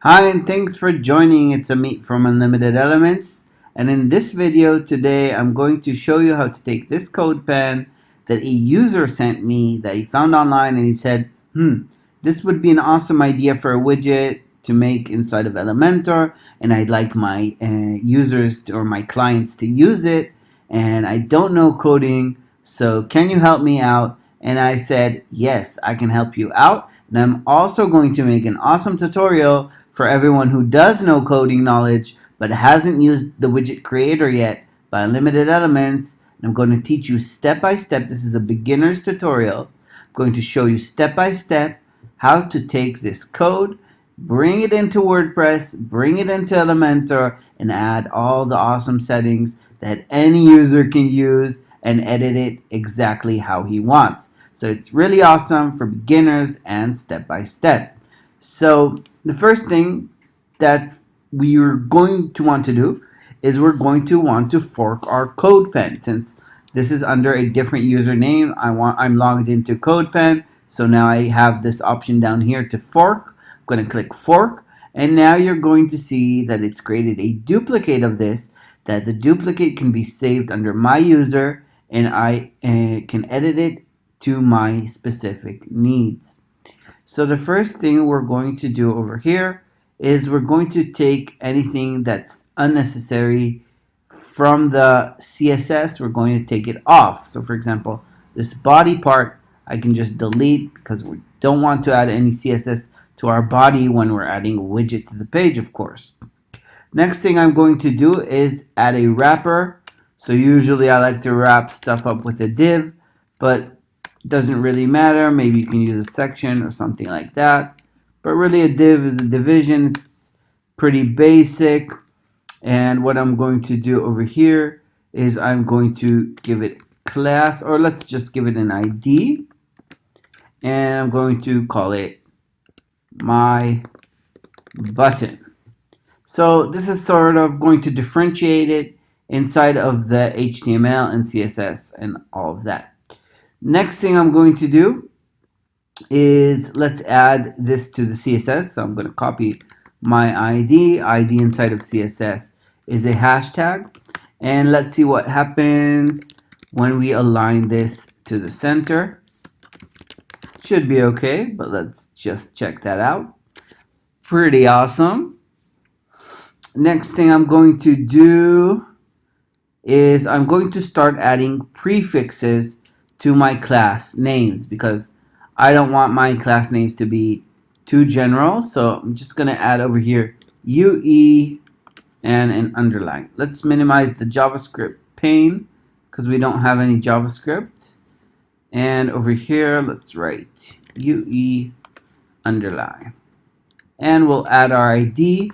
Hi and thanks for joining. It's Amit from Unlimited Elements, and in this video today I'm going to show you how to take this CodePen that a user sent me that he found online, and he said, this would be an awesome idea for a widget to make inside of Elementor, and I'd like my users or my clients to use it, and I don't know coding, so can you help me out? And I said, yes, I can help you out, and I'm also going to make an awesome tutorial for everyone who does know coding knowledge but hasn't used the widget creator yet by Unlimited Elements. And I'm going to teach you step by step. This is a beginner's tutorial. I'm going to show you step by step how to take this code, bring it into WordPress, bring it into Elementor, and add all the awesome settings that any user can use and edit it exactly how he wants. So it's really awesome for beginners and step by step. So the first thing that we are going to want to do is we're going to want to fork our CodePen. Since this is under a different username, I'm logged into CodePen, so now I have this option down here to fork. I'm going to click fork, and now you're going to see that it's created a duplicate of this, that the duplicate can be saved under my user, and I can edit it to my specific needs. So the first thing we're going to do over here is we're going to take anything that's unnecessary from the CSS. We're going to take it off. So for example, this body part I can just delete because we don't want to add any CSS to our body when we're adding a widget to the page, of course. Next thing I'm going to do is add a wrapper. So usually I like to wrap stuff up with a div, but doesn't really matter. Maybe you can use a section or something like that, but really a div is a division. It's pretty basic. And what I'm going to do over here is I'm going to give it class, or let's just give it an ID, and I'm going to call it my button. So this is sort of going to differentiate it inside of the HTML and CSS and all of that. Next thing I'm going to do is let's add this to the CSS. So I'm going to copy my ID. ID inside of CSS is a hashtag. And let's see what happens when we align this to the center. Should be okay, but let's just check that out. Pretty awesome. Next thing I'm going to do is I'm going to start adding prefixes to my class names, because I don't want my class names to be too general. So I'm just going to add over here UE and an underline. Let's minimize the JavaScript pane because we don't have any JavaScript. And over here, let's write UE underline. And we'll add our ID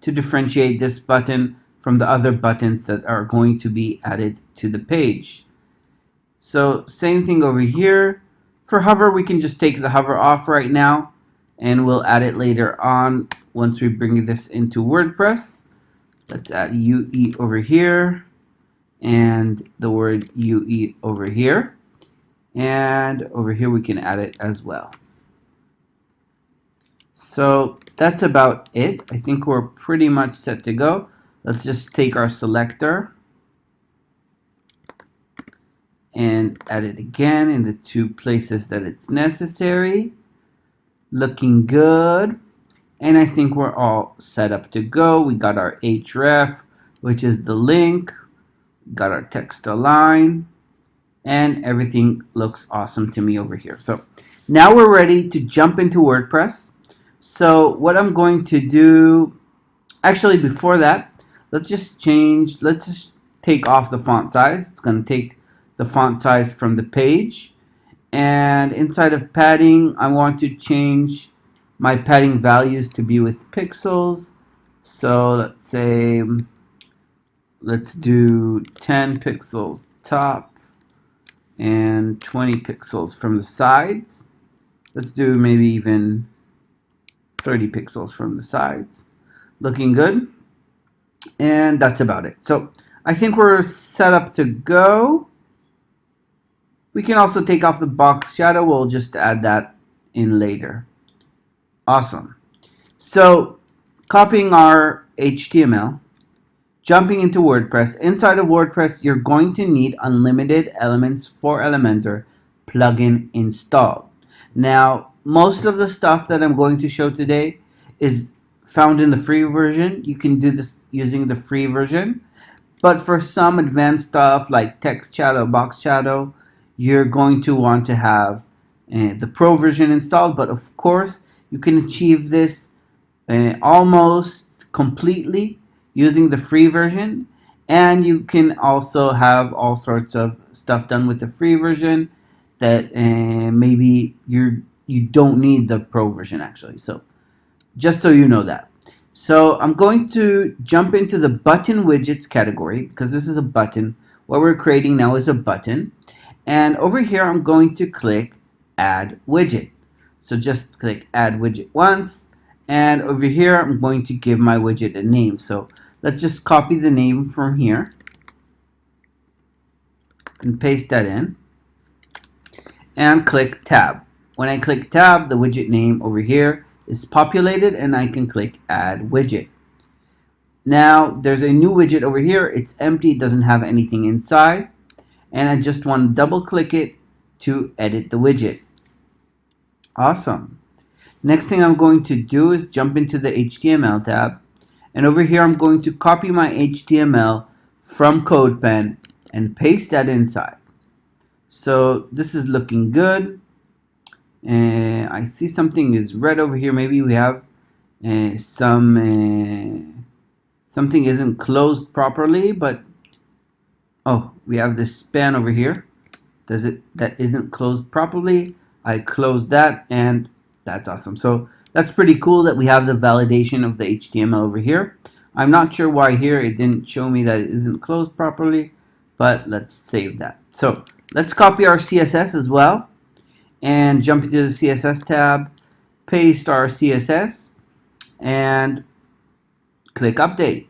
to differentiate this button from the other buttons that are going to be added to the page. So same thing over here. For hover, we can just take the hover off right now, and we'll add it later on once we bring this into WordPress. Let's add UE over here and the word UE over here. And over here we can add it as well. So that's about it. I think we're pretty much set to go. Let's just take our selector and add it again in the two places that it's necessary. Looking good. And I think we're all set up to go. We got our href, which is the link. We got our text align, and everything looks awesome to me over here. So now we're ready to jump into WordPress. So what I'm going to do, actually before that, let's just take off the font size. It's going to take the font size from the page, and inside of padding I want to change my padding values to be with pixels. So let's say let's do 10 pixels top and 20 pixels from the sides. Let's do maybe even 30 pixels from the sides. Looking good. And that's about it. So I think we're set up to go. We can also take off the box shadow. We'll just add that in later. Awesome. So copying our HTML, jumping into WordPress. Inside of WordPress, you're going to need unlimited elements for Elementor plugin installed. Now, most of the stuff that I'm going to show today is found in the free version. You can do this using the free version. But for some advanced stuff like text shadow, box shadow, you're going to want to have the pro version installed. But of course, you can achieve this almost completely using the free version, and you can also have all sorts of stuff done with the free version that maybe you don't need the pro version actually. So just so you know that. So I'm going to jump into the button widgets category because this is a button. What we're creating now is a button, and over here I'm going to click add widget. So just click add widget once, and over here I'm going to give my widget a name. So let's just copy the name from here and paste that in and click tab. When I click tab, the widget name over here is populated and I can click add widget. Now there's a new widget over here. It's empty, it doesn't have anything inside, and I just want to double click it to edit the widget. Awesome. Next thing I'm going to do is jump into the HTML tab, and over here I'm going to copy my HTML from CodePen and paste that inside. So this is looking good. I see something is red over here. Maybe we have something isn't closed properly, but oh, we have this span over here. That isn't closed properly. I closed that, and that's awesome. So that's pretty cool that we have the validation of the HTML over here. I'm not sure why here it didn't show me that it isn't closed properly, but let's save that. So let's copy our CSS as well and jump into the CSS tab, paste our CSS, and click update.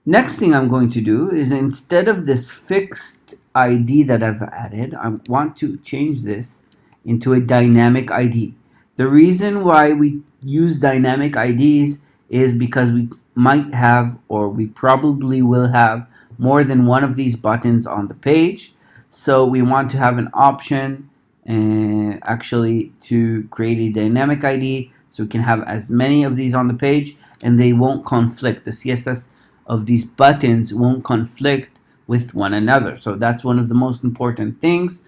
Next thing I'm going to do is, instead of this fixed ID that I've added, I want to change this into a dynamic ID. The reason why we use dynamic IDs is because we might have, or we probably will have, more than one of these buttons on the page. So we want to have an option actually to create a dynamic ID so we can have as many of these on the page and they won't conflict. The CSS of these buttons won't conflict with one another. So that's one of the most important things.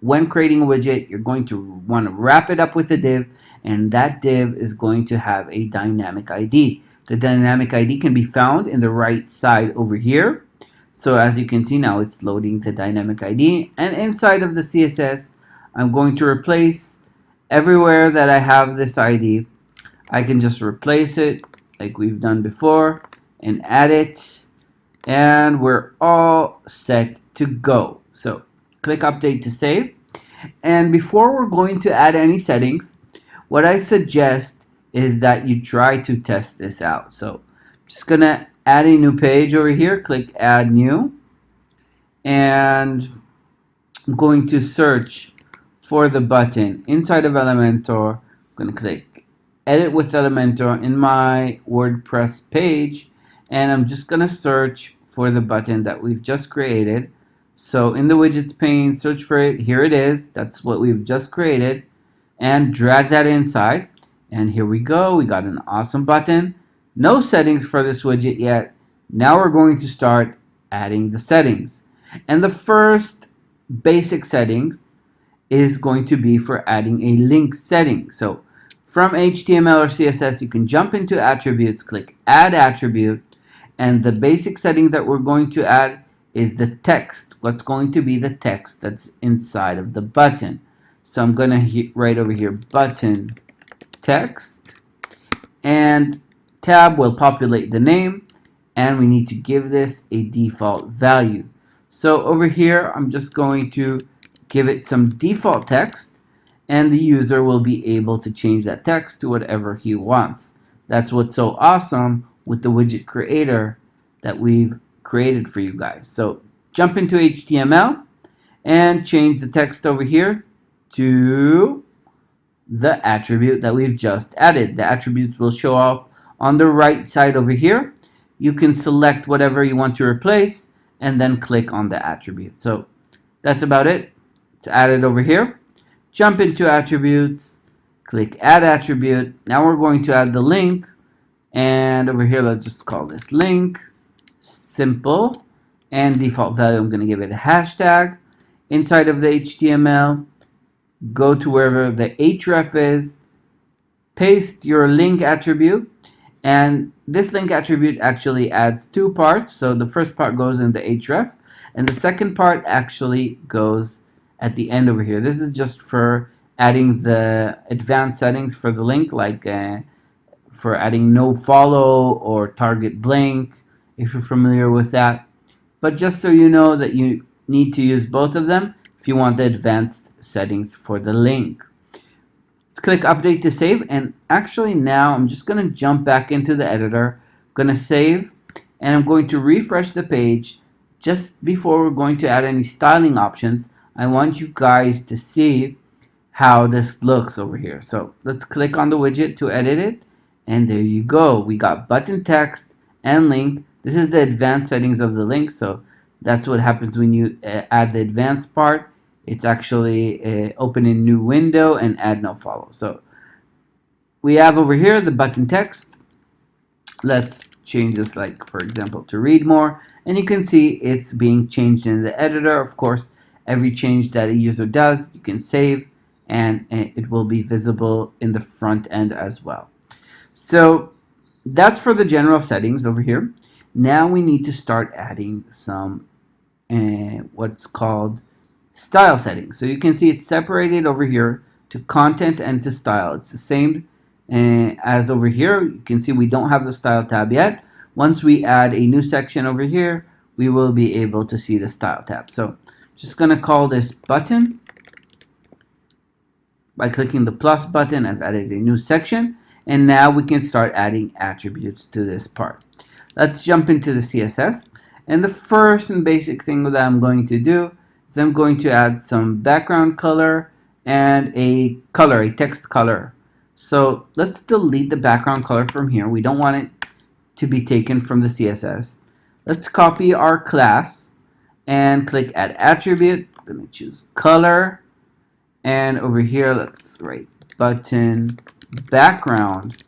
When creating a widget, you're going to want to wrap it up with a div, and that div is going to have a dynamic ID. The dynamic ID can be found in the right side over here. So as you can see now, it's loading the dynamic ID, and inside of the CSS, I'm going to replace everywhere that I have this ID. I can just replace it like we've done before and add it, and we're all set to go. So click update to save. And before we're going to add any settings, what I suggest is that you try to test this out. So I'm just gonna add a new page over here, click add new, and I'm going to search for the button inside of Elementor. I'm going to click edit with Elementor in my WordPress page, and I'm just going to search for the button that we've just created. So in the widgets pane, search for it. Here it is. That's what we've just created, and drag that inside, and here we go. We got an awesome button. No settings for this widget yet. Now we're going to start adding the settings, and the first basic settings is going to be for adding a link setting. So from HTML or CSS, you can jump into attributes, click add attribute, and the basic setting that we're going to add is the text. What's going to be the text that's inside of the button. So I'm going to write over here button text, and tab will populate the name, and we need to give this a default value. So over here, I'm just going to give it some default text, and the user will be able to change that text to whatever he wants. That's what's so awesome with the widget creator that we've created for you guys. So jump into HTML and change the text over here to the attribute that we've just added. The attributes will show up On the right side over here, you can select whatever you want to replace and then click on the attribute. So that's about it. It's added over here. Jump into attributes, click add attribute. Now we're going to add the link, and over here let's just call this link, simple, and default value I'm going to give it a hashtag. Inside of the HTML, go to wherever the href is, paste your link attribute, and this link attribute actually adds two parts. So the first part goes in the href, and the second part actually goes at the end over here. This is just for adding the advanced settings for the link, like for adding no follow or target blink, if you're familiar with that. But just so you know that you need to use both of them if you want the advanced settings for the link. Let's click update to save, and actually now I'm just going to jump back into the editor, going to save, and I'm going to refresh the page. Just before we're going to add any styling options, I want you guys to see how this looks over here. So let's click on the widget to edit it, and there you go. We got button text and link. This is the advanced settings of the link, so that's what happens when you add the advanced part. It's actually open a new window and add no follow. So we have over here the button text. Let's change this, like for example, to read more, and you can see it's being changed in the editor. Of course, every change that a user does, you can save, and it will be visible in the front end as well. So that's for the general settings over here. Now we need to start adding some what's called style settings. So you can see it's separated over here to content and to style. It's the same as over here. You can see we don't have the style tab yet. Once we add a new section over here, we will be able to see the style tab. So just going to call this button. By clicking the plus button, I've added a new section, and now we can start adding attributes to this part. Let's jump into the CSS, and the first and basic thing that I'm going to do is I'm going to add some background color and a color, a text color. So let's delete the background color from here. We don't want it to be taken from the CSS. Let's copy our class and click add attribute. I'm going to choose color, and over here let's write button background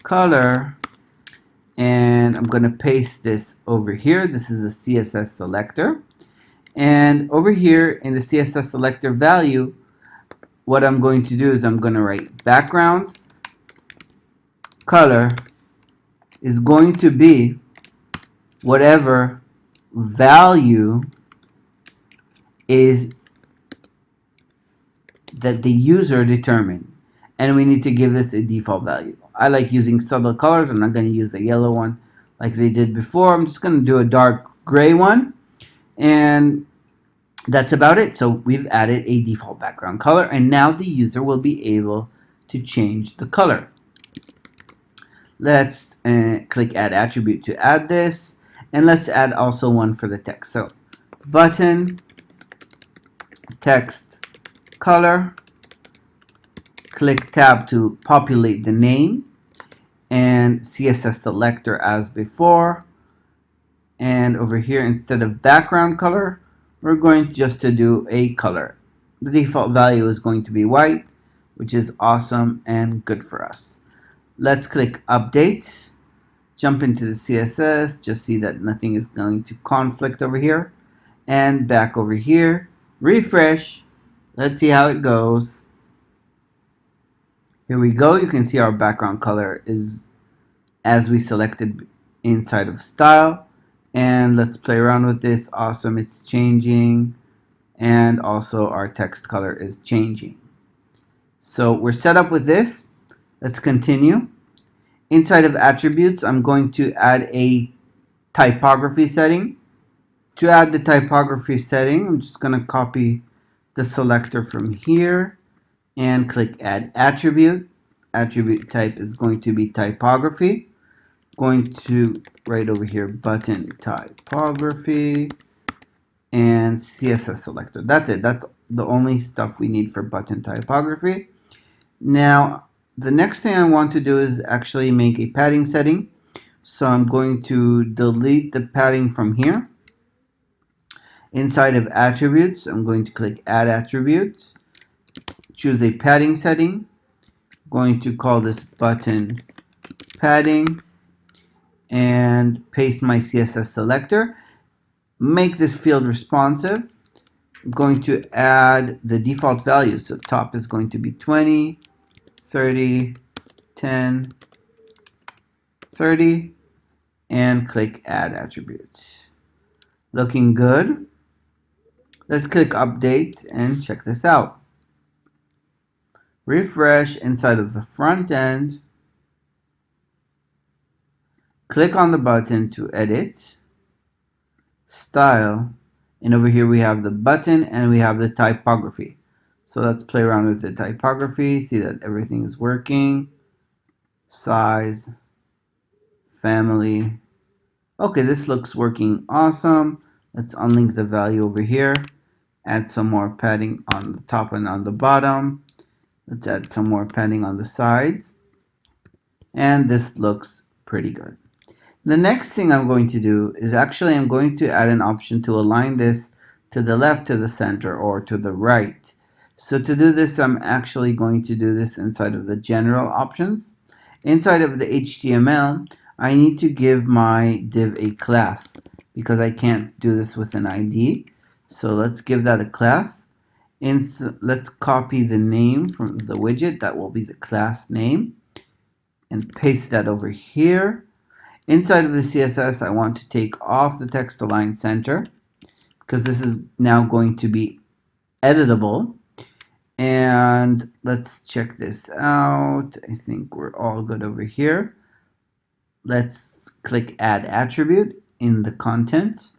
color, and I'm going to paste this over here. This is a CSS selector, and over here in the CSS selector value, what I'm going to do is I'm going to write background color is going to be whatever value is that the user determined, and we need to give this a default value. I like using subtle colors. I'm not going to use the yellow one like they did before. I'm just going to do a dark gray one, and that's about it. So we've added a default background color, and now the user will be able to change the color. Let's click add attribute to add this, and let's add also one for the text. So button text color, click tab to populate the name, and CSS selector as before, and over here instead of background color, we're going just to do a color. The default value is going to be white, which is awesome and good for us. Let's click update, jump into the CSS, just see that nothing is going to conflict over here, and back over here, refresh. Let's see how it goes. Here we go. You can see our background color is as we selected inside of style. And let's play around with this. Awesome, it's changing. And also our text color is changing. So we're set up with this. Let's continue. Inside of attributes, I'm going to add a typography setting. To add the typography setting, I'm just going to copy the selector from here and click add attribute. Attribute type is going to be typography. Going to right over here button typography and CSS selector. That's it. That's the only stuff we need for button typography. Now The next thing I want to do is actually make a padding setting. So I'm going to delete the padding from here. Inside of attributes, I'm going to click add attributes, choose a padding setting. I'm going to call this button padding and paste my CSS selector. Make this field responsive. I'm going to add the default values. So top is going to be 20, 30, 10, 30, and click add attributes. Looking good. Let's click update and check this out. Refresh inside of the front end. Click on the button to edit, style, and over here we have the button and we have the typography. So let's play around with the typography, see that everything is working. Size, family. Okay, this looks working awesome. Let's unlink the value over here. Add some more padding on the top and on the bottom. Let's add some more padding on the sides. And this looks pretty good. The next thing I'm going to do is actually I'm going to add an option to align this to the left, to the center, or to the right. So to do this, I'm actually going to do this inside of the general options. Inside of the HTML, I need to give my div a class because I can't do this with an ID. So let's give that a class. Let's copy the name from the widget. That will be the class name. And paste that over here. Inside of the CSS, I want to take off the text align center because this is now going to be editable. And let's check this out. I think we're all good over here. Let's click add attribute in the content.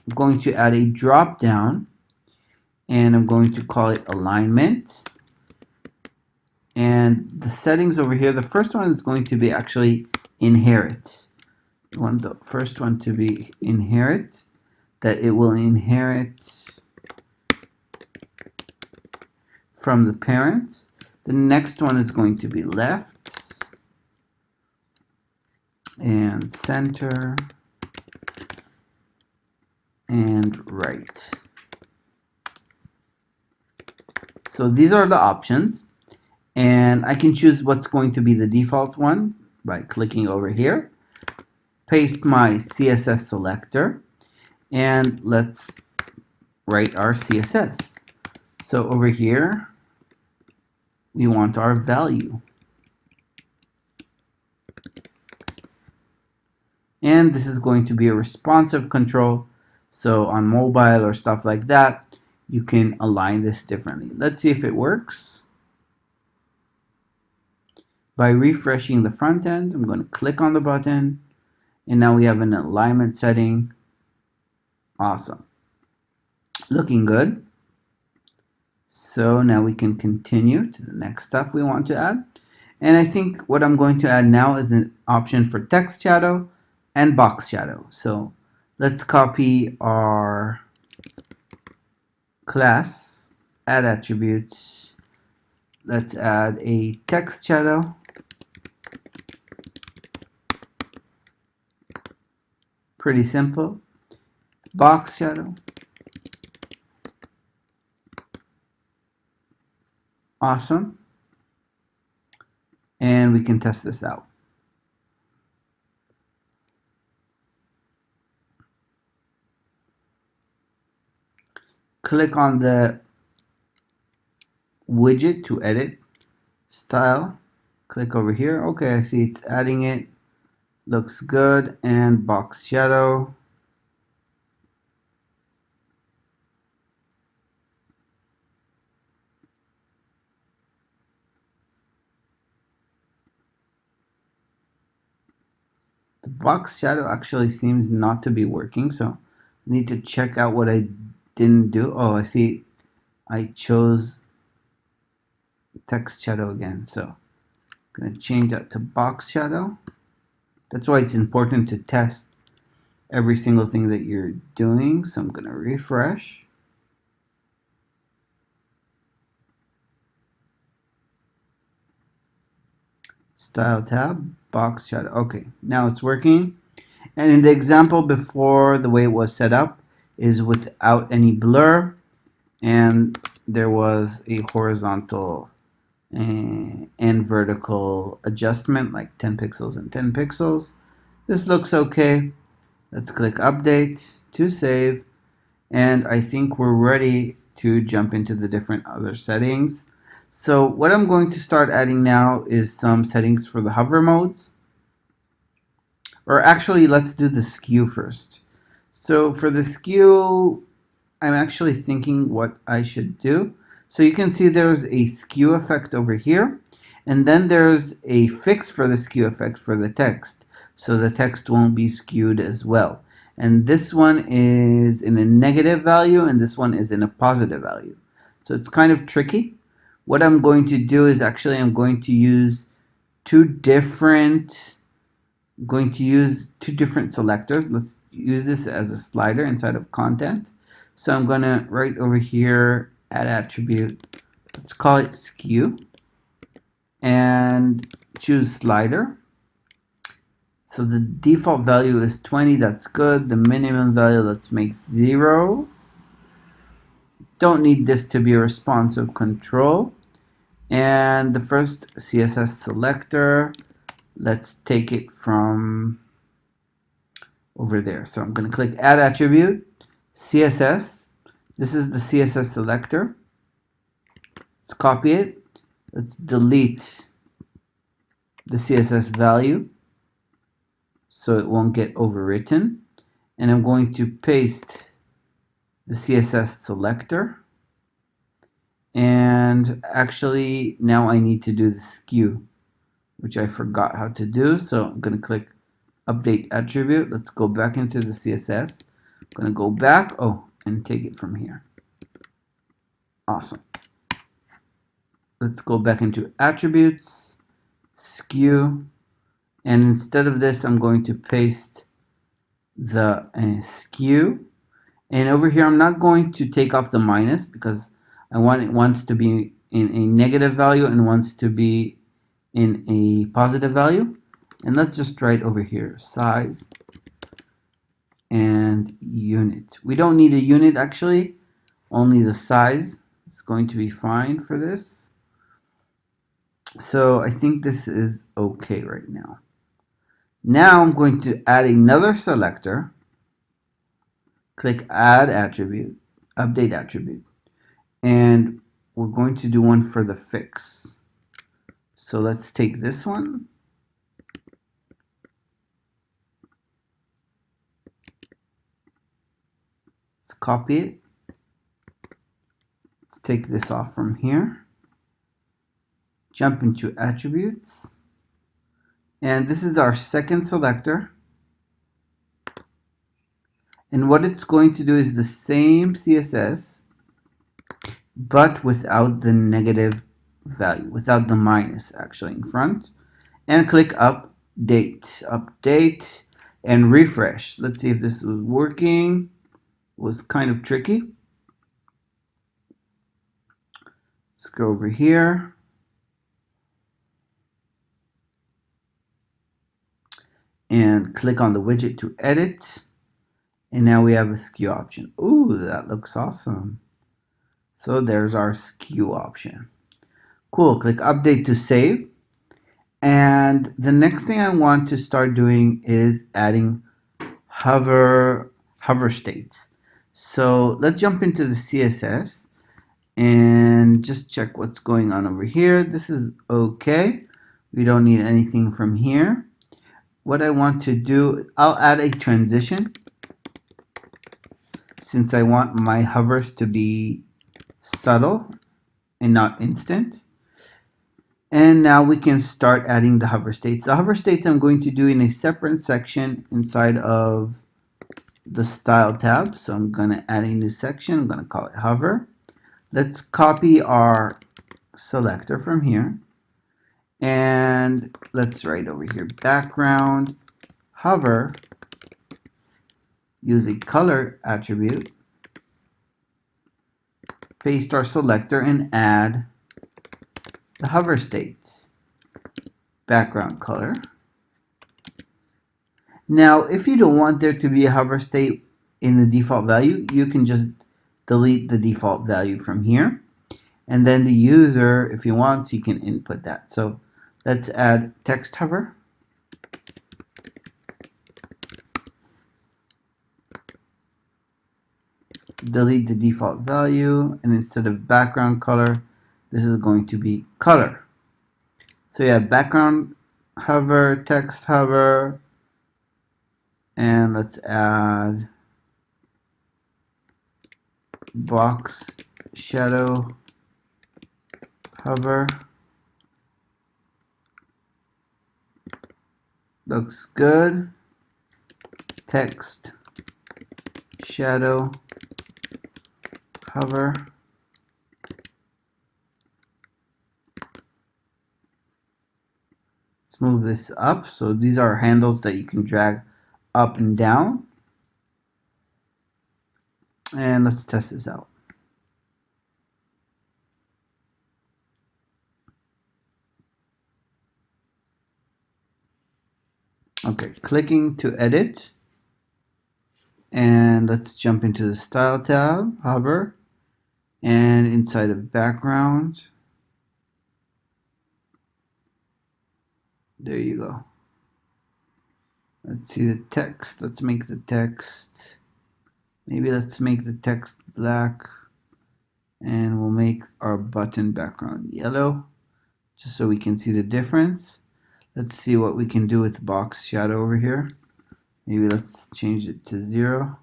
I'm going to add a drop down and I'm going to call it alignment. And the settings over here, the first one is going to be actually inherit. I want the first one to be inherit, that it will inherit from the parent. The next one is going to be left and center and right. So these are the options, and I can choose what's going to be the default one by clicking over here. Paste my CSS selector, and let's write our CSS. So over here, we want our value. And this is going to be a responsive control. So on mobile or stuff like that, you can align this differently. Let's see if it works. By refreshing the front end, I'm going to click on the button. And now we have an alignment setting. Awesome. Looking good. So now we can continue to the next stuff we want to add. And I think what I'm going to add now is an option for text shadow and box shadow. So let's copy our class, add attributes. Let's add a text shadow. Pretty simple. Box shadow. Awesome. And we can test this out. Click on the widget to edit. Style. Click over here. Okay, I see it's adding it. Looks good. And box shadow. The box shadow actually seems not to be working, so I need to check out what I didn't do. Oh, I see. I chose text shadow again, so I'm going to change that to box shadow. That's why it's important to test every single thing that you're doing. So I'm going to refresh. Style tab, box shadow. Okay, now it's working. And in the example before, the way it was set up is without any blur, and there was a horizontal and vertical adjustment, like 10 pixels and 10 pixels. This looks okay. Let's click update to save, and I think we're ready to jump into the different other settings. So what I'm going to start adding now is some settings for the hover modes. Or actually, let's do the skew first. So for the skew, I'm actually thinking what I should do. So you can see there's a skew effect over here, and then there's a fix for the skew effect for the text. So the text won't be skewed as well. And this one is in a negative value, and this one is in a positive value. So it's kind of tricky. What I'm going to do is actually I'm going to use two different selectors. Let's use this as a slider inside of content. So I'm going to right over here, add attribute. Let's call it skew and choose slider. So the default value is 20. That's good. The minimum value, let's make 0. Don't need this to be a responsive control. And the first CSS selector, let's take it from over there. So I'm going to click add attribute, CSS. This is the CSS selector. Let's copy it. Let's delete the CSS value so it won't get overwritten. And I'm going to paste the CSS selector. And actually, now I need to do the skew, which I forgot how to do. So I'm going to click update attribute. Let's go back into the CSS. I'm going to go back, and take it from here. Awesome. Let's go back into attributes, skew, and instead of this, I'm going to paste the skew. And over here, I'm not going to take off the minus because I want it wants to be in a negative value and wants to be in a positive value. And let's just write over here, size and unit. We don't need a unit actually, only the size is going to be fine for this. So I think this is okay right now. Now I'm going to add another selector. Click add attribute, update attribute. And we're going to do one for the fix. So let's take this one. Let's copy it. Let's take this off from here. Jump into attributes. And this is our second selector. And what it's going to do is the same CSS, but without the negative value, without the minus actually in front. And click update, and refresh. Let's see if this was working. It was kind of tricky. Let's go over here. And click on the widget to edit. And now we have a skew option. Ooh, that looks awesome. So there's our skew option. Cool, click update to save. And the next thing I want to start doing is adding hover states. So let's jump into the CSS and just check what's going on over here. This is okay. We don't need anything from here. What I want to do, I'll add a transition since I want my hovers to be subtle and not instant. And now we can start adding the hover states. The hover states I'm going to do in a separate section inside of the style tab. So I'm going to add a new section. I'm going to call it hover. Let's copy our selector from here. And let's write over here background hover. Use a color attribute. Paste our selector and add the hover states. background color. Now, if you don't want there to be a hover state in the default value, you can just delete the default value from here. And then the user, if you want, you can input that. So let's add text hover. Delete the default value, and instead of background color, this is going to be color. So you have background hover, text hover, and let's add box shadow hover. Looks good. Text shadow hover. Let's move this up. So these are handles that you can drag up and down. And let's test this out. Okay, clicking to edit. And let's jump into the style tab, hover, and inside of background, there you go. Let's see the text. Let's make the text, maybe let's make the text black, and we'll make our button background yellow, just so we can see the difference. Let's see what we can do with box shadow over here. Maybe let's change it to 0,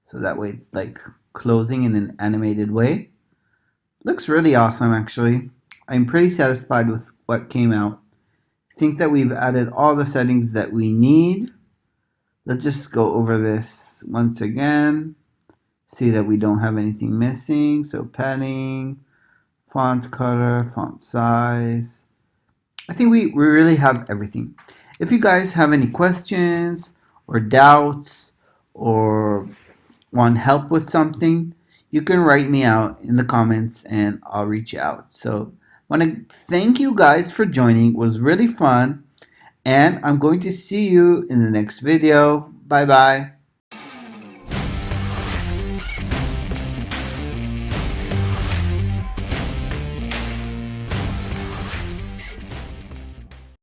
so that way it's like closing in an animated way. Looks really awesome, actually. I'm pretty satisfied with what came out. I think that we've added all the settings that we need. Let's just go over this once again. See that we don't have anything missing. So padding, font color, font size. I think we really have everything. If you guys have any questions or doubts or want help with something, you can write me out in the comments and I'll reach out. So I want to thank you guys for joining. It was really fun, and I'm going to see you in the next video. Bye bye.